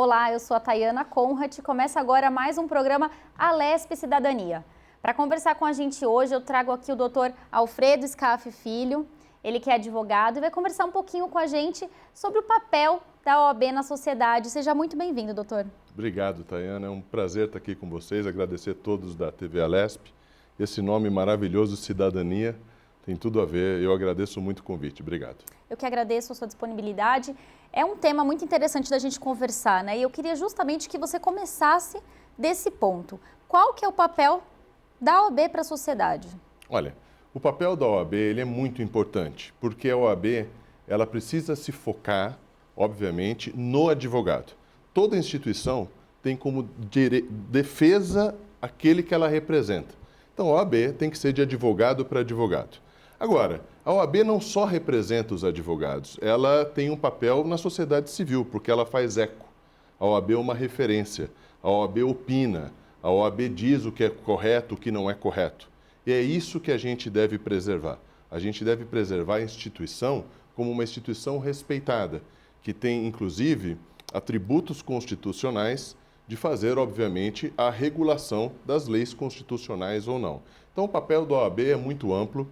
Olá, eu sou a Tayana Conrad e começa agora mais um programa Alesp Cidadania. Para conversar com a gente hoje, eu trago aqui o Dr. Alfredo Scaff Filho, ele que é advogado e vai conversar um pouquinho com a gente sobre o papel da OAB na sociedade. Seja muito bem-vindo, doutor. Obrigado, Tayana. É um prazer estar aqui com vocês, agradecer a todos da TV Alesp. Esse nome maravilhoso, Cidadania, tem tudo a ver. Eu agradeço muito o convite. Obrigado. Eu que agradeço a sua disponibilidade. É um tema muito interessante da gente conversar, né? E eu queria justamente que você começasse desse ponto. Qual que é o papel da OAB para a sociedade? Olha, o papel da OAB ele é muito importante, porque a OAB ela precisa se focar, obviamente, no advogado. Toda instituição tem como defesa aquele que ela representa. Então, a OAB tem que ser de advogado para advogado. Agora, a OAB não só representa os advogados, ela tem um papel na sociedade civil, porque ela faz eco. A OAB é uma referência, a OAB opina, a OAB diz o que é correto, o que não é correto. E é isso que a gente deve preservar. A gente deve preservar a instituição como uma instituição respeitada, que tem, inclusive, atributos constitucionais de fazer, obviamente, a regulação das leis constitucionais ou não. Então, o papel da OAB é muito amplo.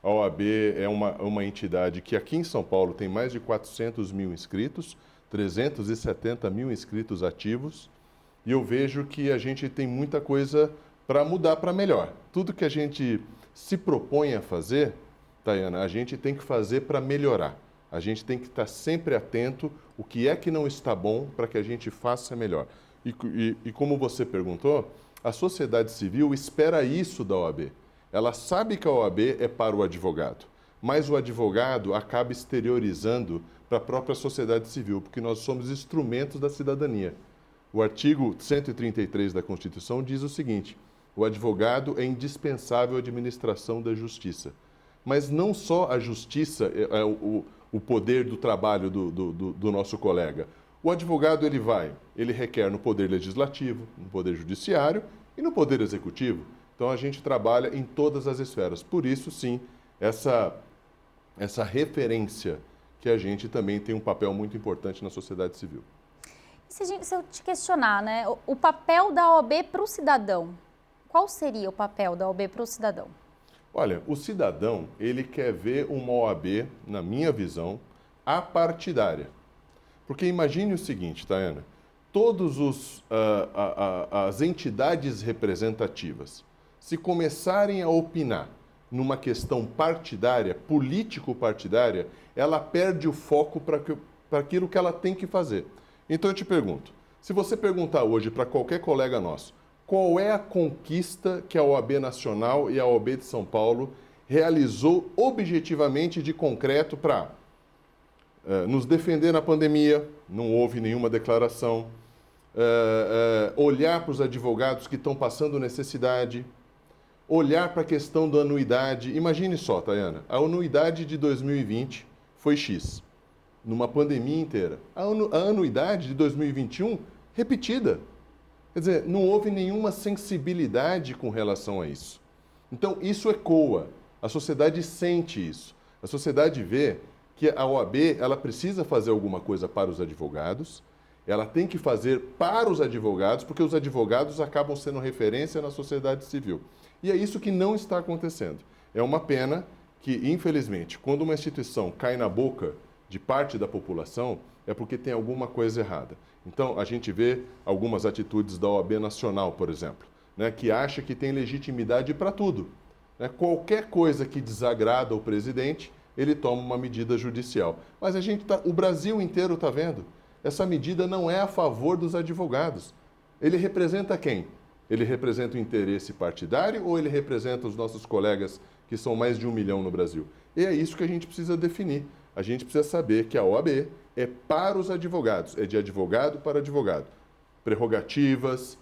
A OAB é uma entidade que aqui em São Paulo tem mais de 400 mil inscritos, 370 mil inscritos ativos, e eu vejo que a gente tem muita coisa para mudar para melhor. Tudo que a gente se propõe a fazer, Tayana, a gente tem que fazer para melhorar. A gente tem que estar sempre atento o que é que não está bom para que a gente faça melhor. E como você perguntou, a sociedade civil espera isso da OAB. Ela sabe que a OAB é para o advogado, mas o advogado acaba exteriorizando para a própria sociedade civil, porque nós somos instrumentos da cidadania. O artigo 133 da Constituição diz o seguinte: o advogado é indispensável à administração da justiça. Mas não só a justiça é o poder do trabalho do nosso colega. O advogado ele requer no poder legislativo, no poder judiciário e no poder executivo. Então, a gente trabalha em todas as esferas. Por isso, sim, essa referência que a gente também tem um papel muito importante na sociedade civil. Se eu te questionar, né, o papel da OAB para o cidadão, qual seria o papel da OAB para o cidadão? Olha, o cidadão, ele quer ver uma OAB, na minha visão, apartidária. Porque imagine o seguinte, Tayana, todas as entidades representativas, se começarem a opinar numa questão partidária, político-partidária, ela perde o foco para aquilo que ela tem que fazer. Então eu te pergunto, se você perguntar hoje para qualquer colega nosso, qual é a conquista que a OAB Nacional e a OAB de São Paulo realizou objetivamente de concreto para nos defender na pandemia, não houve nenhuma declaração, olhar para os advogados que estão passando necessidade, olhar para a questão da anuidade. Imagine só, Tayana, a anuidade de 2020 foi X, numa pandemia inteira. A anuidade de 2021, repetida. Quer dizer, não houve nenhuma sensibilidade com relação a isso. Então, isso ecoa. A sociedade sente isso. A sociedade vê que a OAB ela precisa fazer alguma coisa para os advogados, ela tem que fazer para os advogados, porque os advogados acabam sendo referência na sociedade civil. E é isso que não está acontecendo. É uma pena que, infelizmente, quando uma instituição cai na boca de parte da população, é porque tem alguma coisa errada. Então, a gente vê algumas atitudes da OAB Nacional, por exemplo, né, que acha que tem legitimidade para tudo. Né? Qualquer coisa que desagrada o presidente, ele toma uma medida judicial. Mas o Brasil inteiro está vendo. Essa medida não é a favor dos advogados. Ele representa quem? Ele representa o interesse partidário ou ele representa os nossos colegas que são mais de 1 milhão no Brasil? E é isso que a gente precisa definir. A gente precisa saber que a OAB é para os advogados, é de advogado para advogado. Prerrogativas,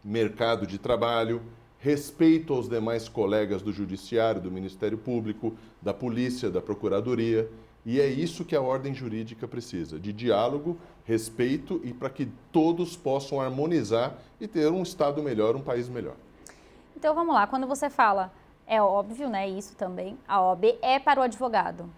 mercado de trabalho, respeito aos demais colegas do Judiciário, do Ministério Público, da Polícia, da Procuradoria. E é isso que a ordem jurídica precisa, de diálogo, respeito e para que todos possam harmonizar e ter um Estado melhor, um país melhor. Então vamos lá, quando você fala, é óbvio, né, isso também, a OAB é para o advogado.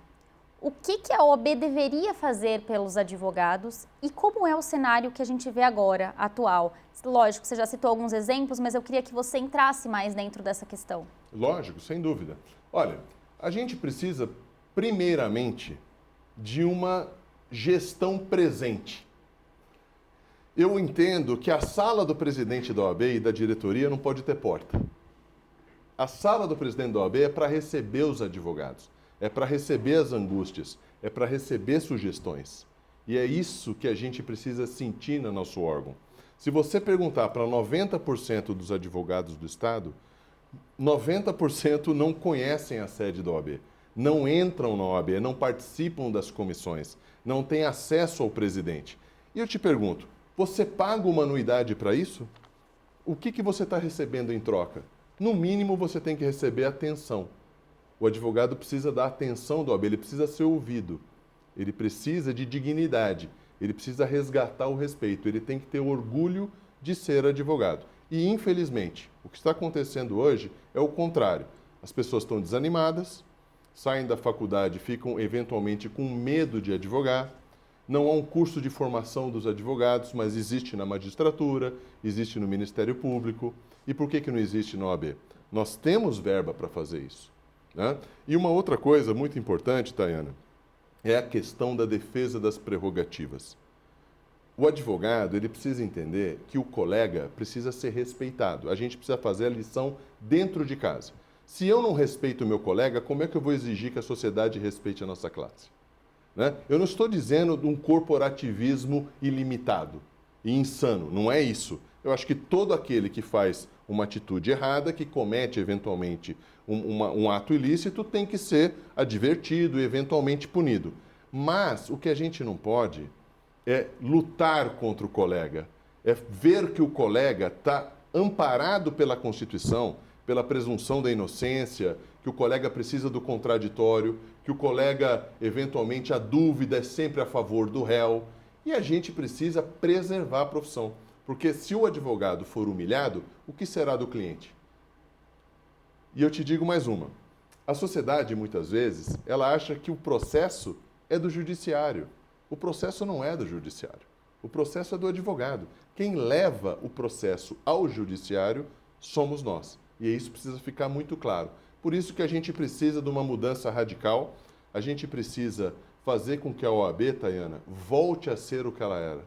O que a OAB deveria fazer pelos advogados e como é o cenário que a gente vê agora, atual? Lógico, você já citou alguns exemplos, mas eu queria que você entrasse mais dentro dessa questão. Lógico, sem dúvida. Olha, a gente precisa, primeiramente, de uma gestão presente. Eu entendo que a sala do presidente da OAB e da diretoria não pode ter porta. A sala do presidente da OAB é para receber os advogados, é para receber as angústias, é para receber sugestões. E é isso que a gente precisa sentir no nosso órgão. Se você perguntar para 90% dos advogados do Estado, 90% não conhecem a sede da OAB, não entram na OAB, não participam das comissões, não têm acesso ao presidente. E eu te pergunto, você paga uma anuidade para isso? O que você está recebendo em troca? No mínimo, você tem que receber atenção. O advogado precisa da atenção da OAB, ele precisa ser ouvido, ele precisa de dignidade, ele precisa resgatar o respeito, ele tem que ter orgulho de ser advogado. E, infelizmente, o que está acontecendo hoje é o contrário. As pessoas estão desanimadas, saem da faculdade, ficam eventualmente com medo de advogar. Não há um curso de formação dos advogados, mas existe na magistratura, existe no Ministério Público. E por que não existe na OAB? Nós temos verba para fazer isso, né? E uma outra coisa muito importante, Tayana, é a questão da defesa das prerrogativas. O advogado, ele precisa entender que o colega precisa ser respeitado. A gente precisa fazer a lição dentro de casa. Se eu não respeito o meu colega, como é que eu vou exigir que a sociedade respeite a nossa classe? Né? Eu não estou dizendo de um corporativismo ilimitado e insano, não é isso. Eu acho que todo aquele que faz uma atitude errada, que comete eventualmente um ato ilícito, tem que ser advertido e eventualmente punido. Mas o que a gente não pode é lutar contra o colega, é ver que o colega está amparado pela Constituição, pela presunção da inocência, que o colega precisa do contraditório, que o colega, eventualmente, a dúvida é sempre a favor do réu. E a gente precisa preservar a profissão. Porque se o advogado for humilhado, o que será do cliente? E eu te digo mais uma. A sociedade, muitas vezes, ela acha que o processo é do judiciário. O processo não é do judiciário. O processo é do advogado. Quem leva o processo ao judiciário somos nós. E isso precisa ficar muito claro. Por isso que a gente precisa de uma mudança radical, a gente precisa fazer com que a OAB, Tayana, volte a ser o que ela era.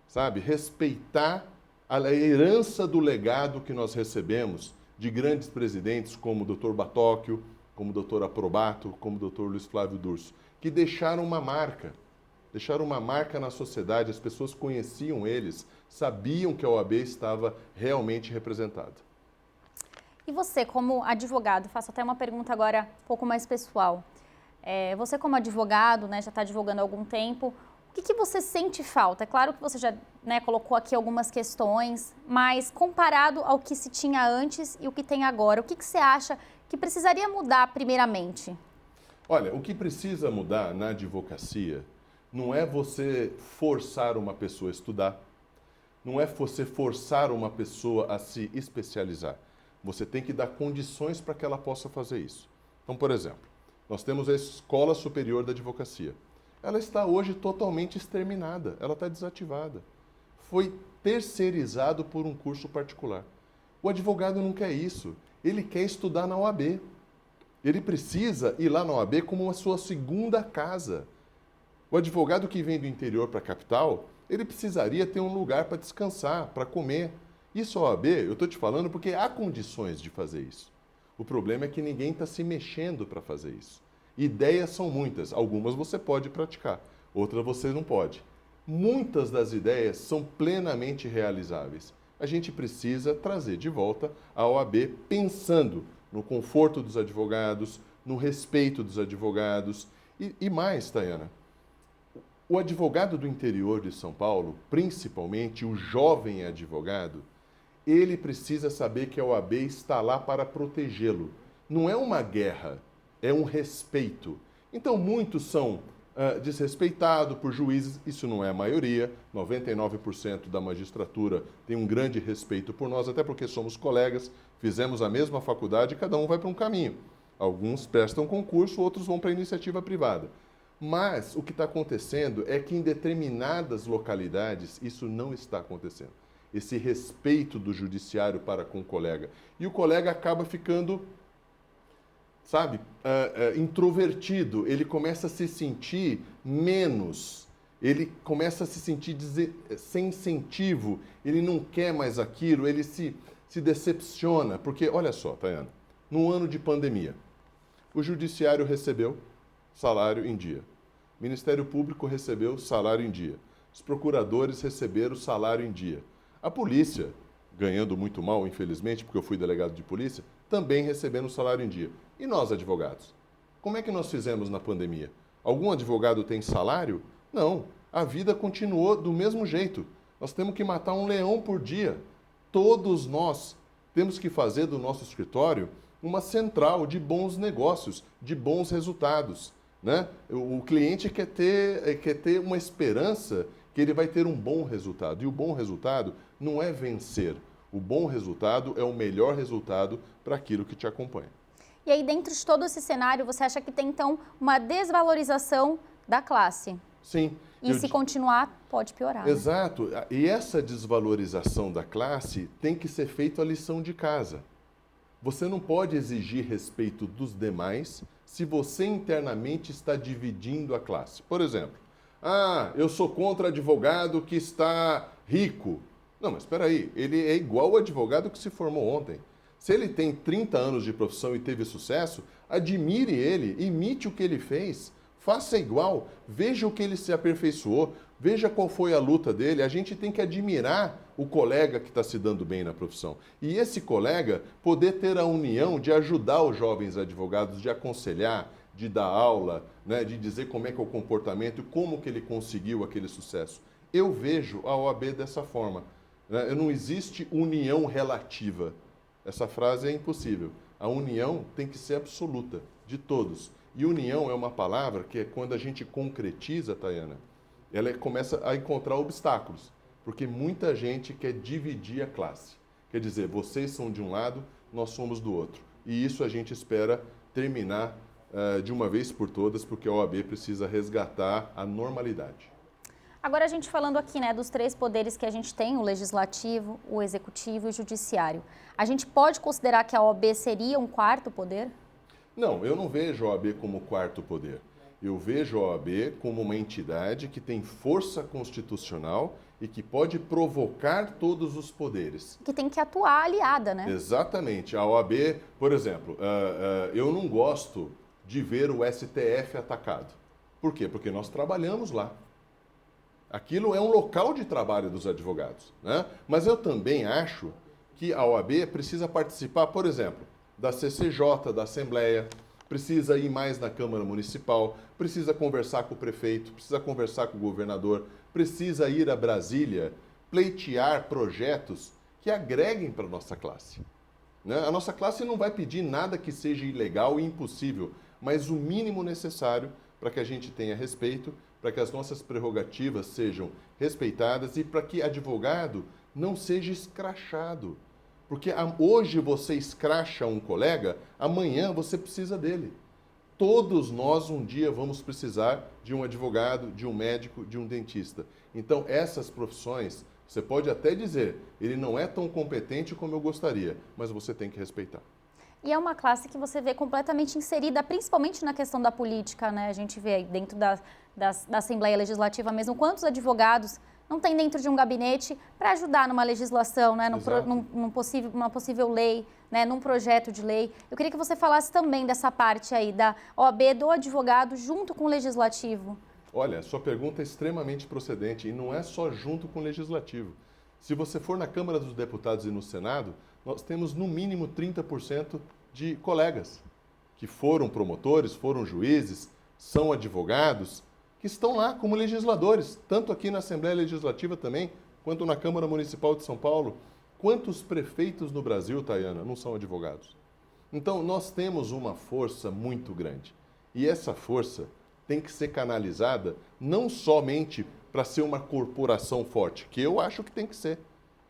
Sabe? Respeitar a herança do legado que nós recebemos de grandes presidentes como o Dr. Batóquio, como o Dr. Aprobato, como o Dr. Luiz Flávio Durso, que deixaram uma marca na sociedade, as pessoas conheciam eles, sabiam que a OAB estava realmente representada. E você, como advogado, faço até uma pergunta agora um pouco mais pessoal. Você como advogado, né, já está advogando há algum tempo, o que você sente falta? É claro que você já, né, colocou aqui algumas questões, mas comparado ao que se tinha antes e o que tem agora, o que você acha que precisaria mudar primeiramente? Olha, o que precisa mudar na advocacia não é você forçar uma pessoa a estudar, não é você forçar uma pessoa a se especializar. Você tem que dar condições para que ela possa fazer isso. Então, por exemplo, nós temos a Escola Superior da Advocacia. Ela está hoje totalmente exterminada, ela está desativada. Foi terceirizado por um curso particular. O advogado não quer isso, ele quer estudar na OAB. Ele precisa ir lá na OAB como a sua segunda casa. O advogado que vem do interior para a capital, ele precisaria ter um lugar para descansar, para comer. Isso a OAB, eu estou te falando porque há condições de fazer isso. O problema é que ninguém está se mexendo para fazer isso. Ideias são muitas, algumas você pode praticar, outras você não pode. Muitas das ideias são plenamente realizáveis. A gente precisa trazer de volta a OAB pensando no conforto dos advogados, no respeito dos advogados e mais, Tayana. O advogado do interior de São Paulo, principalmente o jovem advogado, ele precisa saber que a OAB está lá para protegê-lo. Não é uma guerra, é um respeito. Então, muitos são desrespeitados por juízes, isso não é a maioria, 99% da magistratura tem um grande respeito por nós, até porque somos colegas, fizemos a mesma faculdade e cada um vai para um caminho. Alguns prestam concurso, outros vão para a iniciativa privada. Mas o que está acontecendo é que em determinadas localidades isso não está acontecendo. Esse respeito do judiciário para com o colega. E o colega acaba ficando, sabe, introvertido. Ele começa a se sentir menos. Ele começa a se sentir sem incentivo. Ele não quer mais aquilo. Ele se decepciona. Porque, olha só, Tayana, num ano de pandemia, o judiciário recebeu salário em dia. O Ministério Público recebeu salário em dia. Os procuradores receberam salário em dia. A polícia, ganhando muito mal, infelizmente, porque eu fui delegado de polícia, também recebendo salário em dia. E nós, advogados? Como é que nós fizemos na pandemia? Algum advogado tem salário? Não. A vida continuou do mesmo jeito. Nós temos que matar um leão por dia. Todos nós temos que fazer do nosso escritório uma central de bons negócios, de bons resultados. Né? O cliente quer ter uma esperança que ele vai ter um bom resultado. E o bom resultado não é vencer. O bom resultado é o melhor resultado para aquilo que te acompanha. E aí, dentro de todo esse cenário, você acha que tem, então, uma desvalorização da classe? Sim. E se continuar, pode piorar. Exato. Né? E essa desvalorização da classe tem que ser feita a lição de casa. Você não pode exigir respeito dos demais se você internamente está dividindo a classe. Por exemplo, eu sou contra advogado que está rico. Não, mas espera aí, ele é igual o advogado que se formou ontem. Se ele tem 30 anos de profissão e teve sucesso, admire ele, imite o que ele fez, faça igual, veja o que ele se aperfeiçoou, veja qual foi a luta dele. A gente tem que admirar o colega que está se dando bem na profissão. E esse colega poder ter a união de ajudar os jovens advogados, de aconselhar, de dar aula, né, de dizer como é que é o comportamento e como que ele conseguiu aquele sucesso. Eu vejo a OAB dessa forma. Né? Não existe união relativa. Essa frase é impossível. A união tem que ser absoluta, de todos. E união é uma palavra que é quando a gente concretiza, Tayana, ela começa a encontrar obstáculos. Porque muita gente quer dividir a classe. Quer dizer, vocês são de um lado, nós somos do outro. E isso a gente espera terminar de uma vez por todas, porque a OAB precisa resgatar a normalidade. Agora a gente falando aqui, né, dos três poderes que a gente tem, o legislativo, o executivo e o judiciário. A gente pode considerar que a OAB seria um quarto poder? Não, eu não vejo a OAB como quarto poder. Eu vejo a OAB como uma entidade que tem força constitucional e que pode provocar todos os poderes. Que tem que atuar aliada, né? Exatamente. A OAB, por exemplo, eu não gosto de ver o STF atacado. Por quê? Porque nós trabalhamos lá. Aquilo é um local de trabalho dos advogados, né? Mas eu também acho que a OAB precisa participar, por exemplo, da CCJ, da Assembleia, precisa ir mais na Câmara Municipal, precisa conversar com o prefeito, precisa conversar com o governador, precisa ir a Brasília, pleitear projetos que agreguem para a nossa classe. Né? A nossa classe não vai pedir nada que seja ilegal e impossível, mas o mínimo necessário para que a gente tenha respeito, para que as nossas prerrogativas sejam respeitadas e para que advogado não seja escrachado. Porque hoje você escracha um colega, amanhã você precisa dele. Todos nós um dia vamos precisar de um advogado, de um médico, de um dentista. Então essas profissões, você pode até dizer, ele não é tão competente como eu gostaria, mas você tem que respeitar. E é uma classe que você vê completamente inserida, principalmente na questão da política, né? A gente vê aí dentro da Assembleia Legislativa mesmo, quantos advogados não tem dentro de um gabinete para ajudar numa legislação, né? Numa possível lei, né? Num projeto de lei. Eu queria que você falasse também dessa parte aí da OAB, do advogado, junto com o legislativo. Olha, sua pergunta é extremamente procedente e não é só junto com o legislativo. Se você for na Câmara dos Deputados e no Senado, nós temos no mínimo 30% de colegas que foram promotores, foram juízes, são advogados, que estão lá como legisladores, tanto aqui na Assembleia Legislativa também, quanto na Câmara Municipal de São Paulo. Quantos prefeitos no Brasil, Tayana, não são advogados? Então, nós temos uma força muito grande. E essa força tem que ser canalizada não somente para ser uma corporação forte, que eu acho que tem que ser.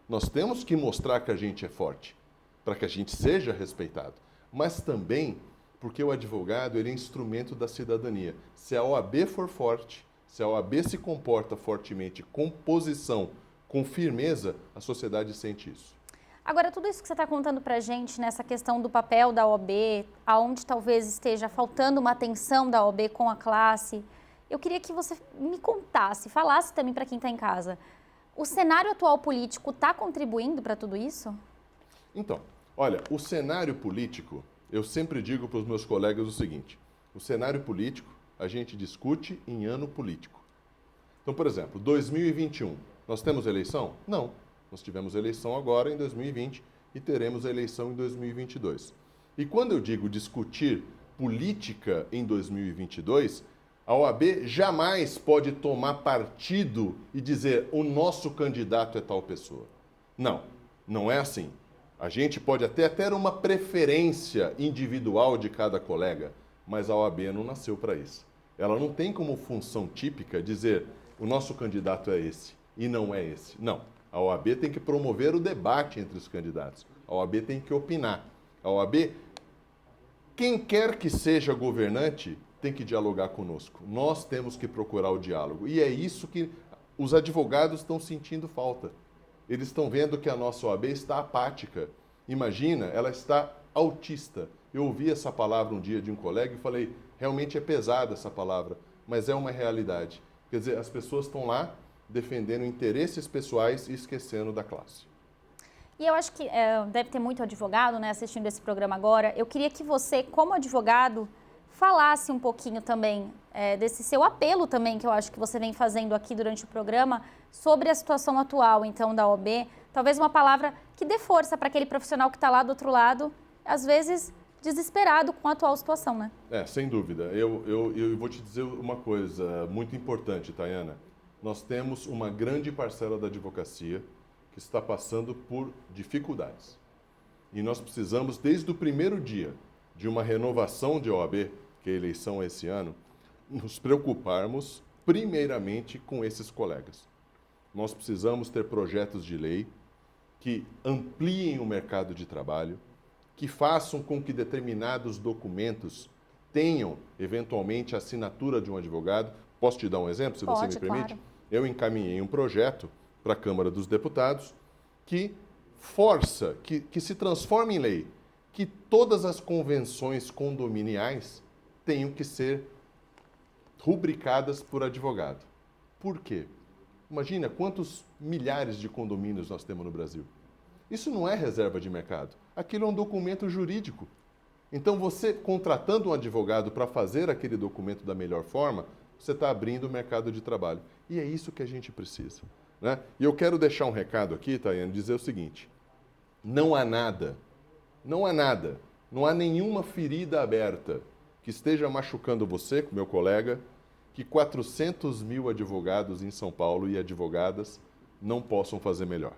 Nós temos que mostrar que a gente é forte, para que a gente seja respeitado, mas também Porque o advogado ele é instrumento da cidadania. Se a OAB for forte, se a OAB se comporta fortemente, com posição, com firmeza, a sociedade sente isso. Agora, tudo isso que você está contando para a gente, nessa questão do papel da OAB, aonde talvez esteja faltando uma atenção da OAB com a classe, eu queria que você me contasse, falasse também para quem está em casa. O cenário atual político está contribuindo para tudo isso? Então, olha, o cenário político, eu sempre digo para os meus colegas o seguinte, o cenário político a gente discute em ano político. Então, por exemplo, 2021, nós temos eleição? Não. Nós tivemos eleição agora em 2020 e teremos eleição em 2022. E quando eu digo discutir política em 2022, a OAB jamais pode tomar partido e dizer o nosso candidato é tal pessoa. Não, não é assim. A gente pode até ter uma preferência individual de cada colega, mas a OAB não nasceu para isso. Ela não tem como função típica dizer o nosso candidato é esse e não é esse. Não. A OAB tem que promover o debate entre os candidatos. A OAB tem que opinar. A OAB, quem quer que seja governante, tem que dialogar conosco. Nós temos que procurar o diálogo. E é isso que os advogados estão sentindo falta. Eles estão vendo que a nossa OAB está apática. Imagina, ela está autista. Eu ouvi essa palavra um dia de um colega e falei, realmente é pesada essa palavra, mas é uma realidade. Quer dizer, as pessoas estão lá defendendo interesses pessoais e esquecendo da classe. E eu acho que deve ter muito advogado, né, assistindo esse programa agora. Eu queria que você, como advogado, falasse um pouquinho também desse seu apelo também, que eu acho que você vem fazendo aqui durante o programa, sobre a situação atual, então, da OAB. Talvez uma palavra que dê força para aquele profissional que está lá do outro lado, às vezes desesperado com a atual situação, né? Sem dúvida. Eu vou te dizer uma coisa muito importante, Tayana. Nós temos uma grande parcela da advocacia que está passando por dificuldades. E nós precisamos, desde o primeiro dia de uma renovação de OAB, que a eleição é esse ano, nos preocuparmos primeiramente com esses colegas. Nós precisamos ter projetos de lei que ampliem o mercado de trabalho, que façam com que determinados documentos tenham, eventualmente, a assinatura de um advogado. Posso te dar um exemplo, se você me permite? Claro. Eu encaminhei um projeto para a Câmara dos Deputados que força, que se transforma em lei, que todas as convenções condominiais tenham que ser rubricadas por advogado. Por quê? Imagina quantos milhares de condomínios nós temos no Brasil. Isso não é reserva de mercado. Aquilo é um documento jurídico. Então, você contratando um advogado para fazer aquele documento da melhor forma, você está abrindo o mercado de trabalho. E é isso que a gente precisa, né? E eu quero deixar um recado aqui, Tayane, dizer o seguinte, não há nada, não há nenhuma ferida aberta que esteja machucando você, meu colega, que 400 mil advogados em São Paulo e advogadas não possam fazer melhor.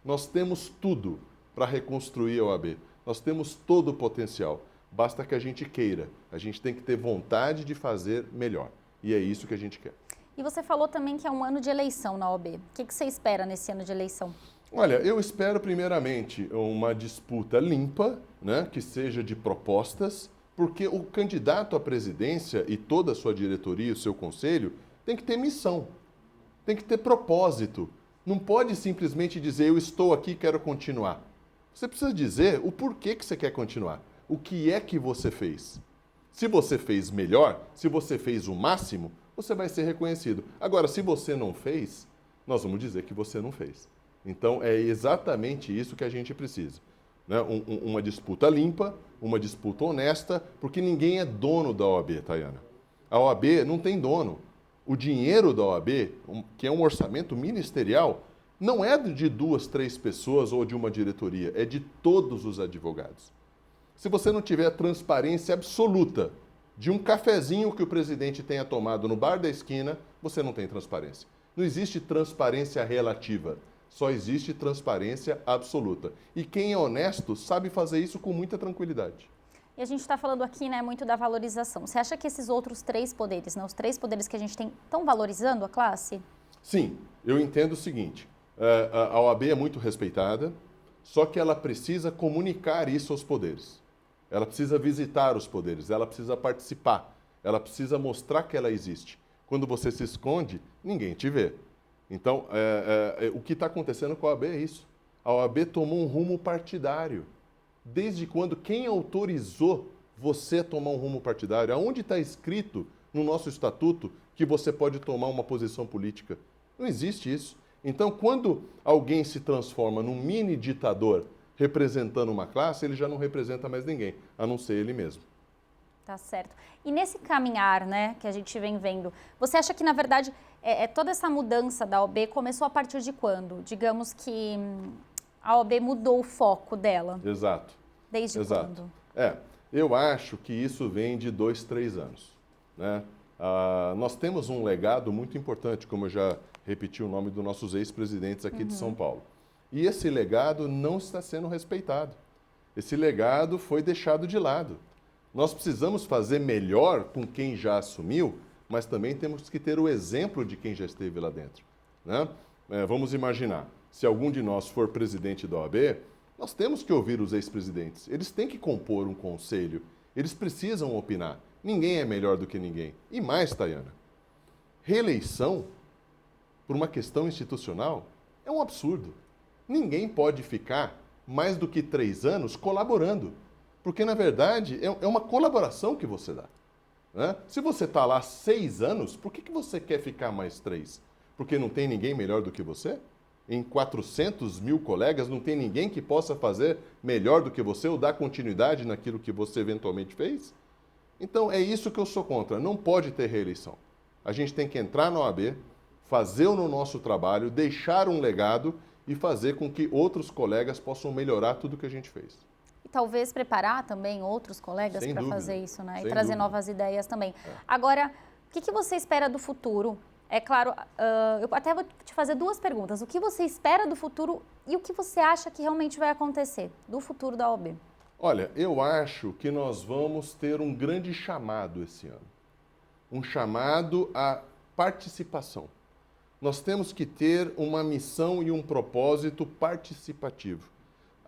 Nós temos tudo para reconstruir a OAB, nós temos todo o potencial, basta que a gente queira, a gente tem que ter vontade de fazer melhor. E é isso que a gente quer. E você falou também que é um ano de eleição na OAB. O que você espera nesse ano de eleição? Olha, eu espero primeiramente uma disputa limpa, né, que seja de propostas, porque o candidato à presidência e toda a sua diretoria, o seu conselho, tem que ter missão, tem que ter propósito. Não pode simplesmente dizer, eu estou aqui e quero continuar. Você precisa dizer o porquê que você quer continuar. O que é que você fez? Se você fez melhor, se você fez o máximo, você vai ser reconhecido. Agora, se você não fez, nós vamos dizer que você não fez. Então, é exatamente isso que a gente precisa, né? Uma disputa limpa, uma disputa honesta, porque ninguém é dono da OAB, Tayana. A OAB não tem dono. O dinheiro da OAB, que é um orçamento ministerial, não é de 2, 3 pessoas ou de uma diretoria, é de todos os advogados. Se você não tiver transparência absoluta de um cafezinho que o presidente tenha tomado no bar da esquina, você não tem transparência. Não existe transparência relativa, só existe transparência absoluta. E quem é honesto sabe fazer isso com muita tranquilidade. E a gente está falando aqui, né, muito da valorização. Você acha que esses outros 3 poderes, né, os 3 poderes que a gente tem, estão valorizando a classe? Sim, eu entendo o seguinte, a OAB é muito respeitada, só que ela precisa comunicar isso aos poderes. ela precisa visitar os poderes, ela precisa participar, ela precisa mostrar que ela existe. Quando você se esconde, ninguém te vê. Então, o que está acontecendo com a OAB é isso. A OAB tomou um rumo partidário. Desde quando? Quem autorizou você a tomar um rumo partidário? Aonde está escrito no nosso estatuto que você pode tomar uma posição política? Não existe isso. Então, quando alguém se transforma num mini ditador representando uma classe, ele já não representa mais ninguém, a não ser ele mesmo. Tá certo. E nesse caminhar, né, que a gente vem vendo, você acha que, na verdade, toda essa mudança da OAB começou a partir de quando? Digamos que a OAB mudou o foco dela. Exato. Desde quando? Eu acho que isso vem de 2, 3 anos. Né? Nós temos um legado muito importante, como eu já repeti o nome dos nossos ex-presidentes aqui de São Paulo. E esse legado não está sendo respeitado. Esse legado foi deixado de lado. Nós precisamos fazer melhor com quem já assumiu, mas também temos que ter o exemplo de quem já esteve lá dentro. Né? Vamos imaginar, se algum de nós for presidente da OAB, nós temos que ouvir os ex-presidentes. Eles têm que compor um conselho. Eles precisam opinar. Ninguém é melhor do que ninguém. E mais, Tayana, reeleição por uma questão institucional é um absurdo. Ninguém pode ficar mais do que 3 anos colaborando. Porque, na verdade, é uma colaboração que você dá. Né? Se você está lá 6 anos, por que você quer ficar mais 3? Porque não tem ninguém melhor do que você? Em 400 mil colegas, não tem ninguém que possa fazer melhor do que você ou dar continuidade naquilo que você eventualmente fez? Então, é isso que eu sou contra. Não pode ter reeleição. A gente tem que entrar na OAB, fazer o nosso trabalho, deixar um legado e fazer com que outros colegas possam melhorar tudo que a gente fez. E talvez preparar também outros colegas para fazer isso, né? E trazer novas ideias também. Agora, o que você espera do futuro? É claro, eu até vou te fazer 2 perguntas. O que você espera do futuro e o que você acha que realmente vai acontecer do futuro da OAB? Olha, eu acho que nós vamos ter um grande chamado esse ano. Um chamado à participação. Nós temos que ter uma missão e um propósito participativo.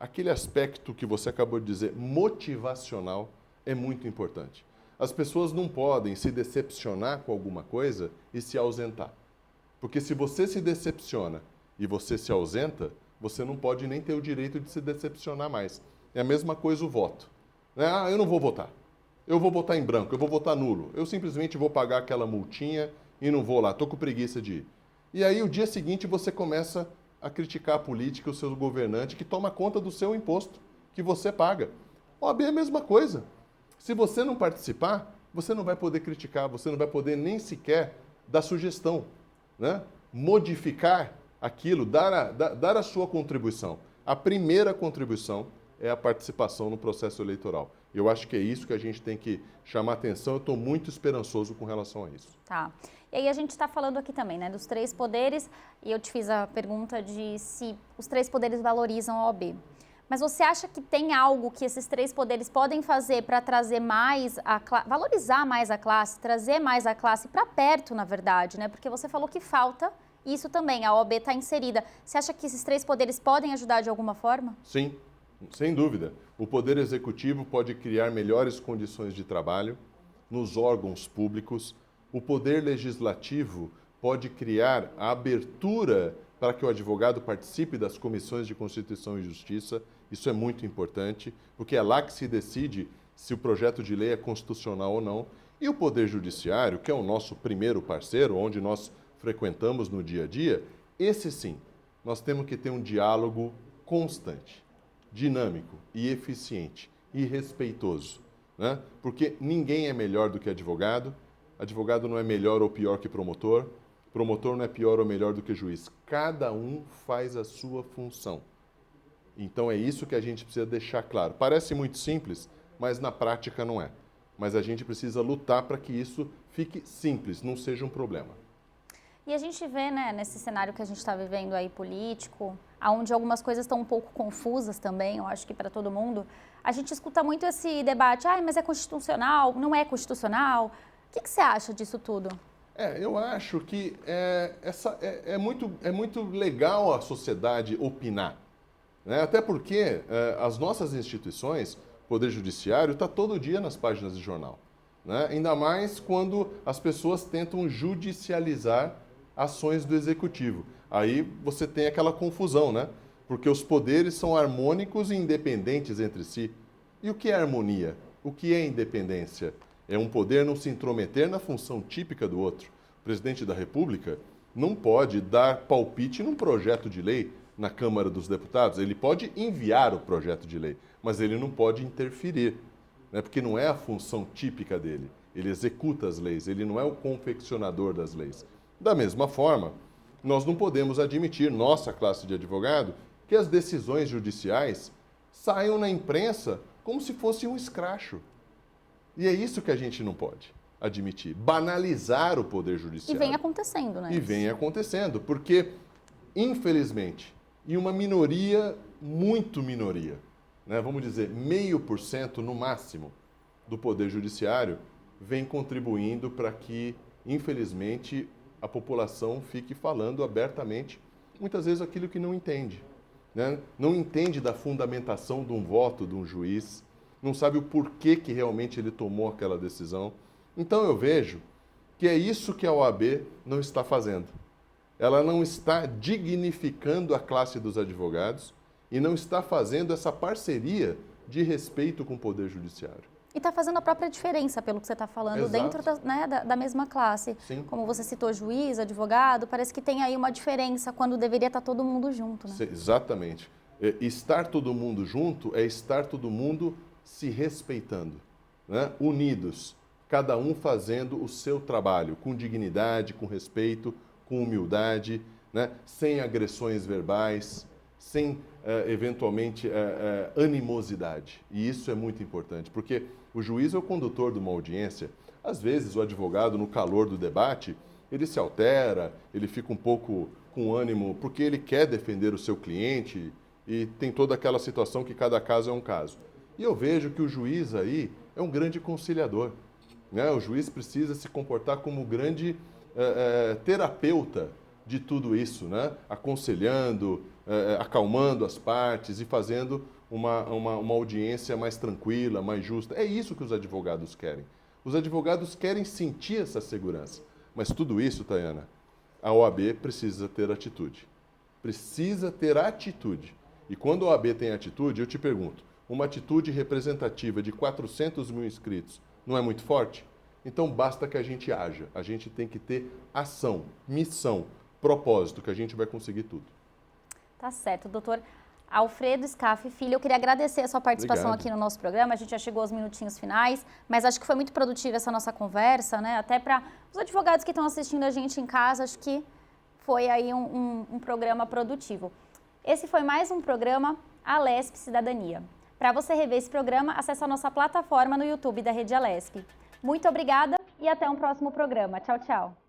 Aquele aspecto que você acabou de dizer, motivacional, é muito importante. As pessoas não podem se decepcionar com alguma coisa e se ausentar. Porque se você se decepciona e você se ausenta, você não pode nem ter o direito de se decepcionar mais. É a mesma coisa o voto. Eu não vou votar. Eu vou votar em branco, eu vou votar nulo. Eu simplesmente vou pagar aquela multinha e não vou lá, estou com preguiça de ir. E aí, o dia seguinte, você começa a criticar a política, o seu governante, que toma conta do seu imposto, que você paga. A OAB é a mesma coisa. Se você não participar, você não vai poder criticar, você não vai poder nem sequer dar sugestão, né? Modificar aquilo, dar a sua contribuição. A primeira contribuição é a participação no processo eleitoral. Eu acho que é isso que a gente tem que chamar atenção. Eu estou muito esperançoso com relação a isso. Tá. E aí a gente está falando aqui também, né, dos 3 poderes, e eu te fiz a pergunta de se os 3 poderes valorizam a OAB. Mas você acha que tem algo que esses 3 poderes podem fazer para trazer mais valorizar mais a classe, trazer mais a classe para perto, na verdade, né? Porque você falou que falta isso também, a OAB está inserida. Você acha que esses 3 poderes podem ajudar de alguma forma? Sim, sem dúvida. O Poder Executivo pode criar melhores condições de trabalho nos órgãos públicos. O Poder Legislativo pode criar a abertura para que o advogado participe das comissões de Constituição e Justiça. Isso é muito importante, porque é lá que se decide se o projeto de lei é constitucional ou não. E o Poder Judiciário, que é o nosso primeiro parceiro, onde nós frequentamos no dia a dia, esse sim, nós temos que ter um diálogo constante, dinâmico e eficiente e respeitoso, né? Porque ninguém é melhor do que advogado. Advogado não é melhor ou pior que promotor. Promotor não é pior ou melhor do que juiz. Cada um faz a sua função. Então é isso que a gente precisa deixar claro. Parece muito simples, mas na prática não é. Mas a gente precisa lutar para que isso fique simples, não seja um problema. E a gente vê, né, nesse cenário que a gente está vivendo aí político, onde algumas coisas estão um pouco confusas também, eu acho que para todo mundo, a gente escuta muito esse debate, mas é constitucional, não é constitucional. O que você acha disso tudo? Eu acho que é muito legal a sociedade opinar, né? Até porque as nossas instituições Poder Judiciário está todo dia nas páginas de jornal, né? Ainda mais quando as pessoas tentam judicializar ações do Executivo. Aí você tem aquela confusão, né? Porque os poderes são harmônicos e independentes entre si. E o que é harmonia? O que é independência? É um poder não se intrometer na função típica do outro. O presidente da República não pode dar palpite num projeto de lei na Câmara dos Deputados. Ele pode enviar o projeto de lei, mas ele não pode interferir, né? Porque não é a função típica dele. Ele executa as leis, ele não é o confeccionador das leis. Da mesma forma, nós não podemos admitir, nossa classe de advogado, que as decisões judiciais saiam na imprensa como se fosse um escracho. E é isso que a gente não pode admitir, banalizar o Poder Judiciário. E vem acontecendo, né? E vem acontecendo, porque, infelizmente, e uma minoria, muito minoria, né, vamos dizer 0,5% no máximo, do Poder Judiciário, vem contribuindo para que, infelizmente, a população fique falando abertamente, muitas vezes, aquilo que não entende. Né? Não entende da fundamentação de um voto de um juiz, não sabe o porquê que realmente ele tomou aquela decisão. Então eu vejo que é isso que a OAB não está fazendo. Ela não está dignificando a classe dos advogados e não está fazendo essa parceria de respeito com o Poder Judiciário. E está fazendo a própria diferença, pelo que você está falando, Exato. dentro da mesma classe. Sim. Como você citou, juiz, advogado, parece que tem aí uma diferença quando deveria estar todo mundo junto, né? Exatamente. Estar todo mundo junto é estar todo mundo se respeitando, né? Unidos, cada um fazendo o seu trabalho, com dignidade, com respeito, com humildade, né? Sem agressões verbais, sem, eventualmente, animosidade. E isso é muito importante, porque o juiz é o condutor de uma audiência. Às vezes, o advogado, no calor do debate, ele se altera, ele fica um pouco com ânimo, porque ele quer defender o seu cliente e tem toda aquela situação que cada caso é um caso. E eu vejo que o juiz aí é um grande conciliador, né? O juiz precisa se comportar como grande terapeuta de tudo isso, né? Aconselhando, acalmando as partes e fazendo uma audiência mais tranquila, mais justa. É isso que os advogados querem. Os advogados querem sentir essa segurança. Mas tudo isso, Tayana, a OAB precisa ter atitude. Precisa ter atitude. E quando a OAB tem atitude, eu te pergunto, uma atitude representativa de 400 mil inscritos não é muito forte? Então basta que a gente haja. A gente tem que ter ação, missão, propósito, que a gente vai conseguir tudo. Tá certo, doutor Alfredo Scaff Filho, eu queria agradecer a sua participação aqui no nosso programa. A gente já chegou aos minutinhos finais, mas acho que foi muito produtiva essa nossa conversa, né? Até para os advogados que estão assistindo a gente em casa, acho que foi aí um programa produtivo. Esse foi mais um programa Alesp Cidadania. Para você rever esse programa, acesse a nossa plataforma no YouTube da Rede Alesp. Muito obrigada e até um próximo programa. Tchau, tchau.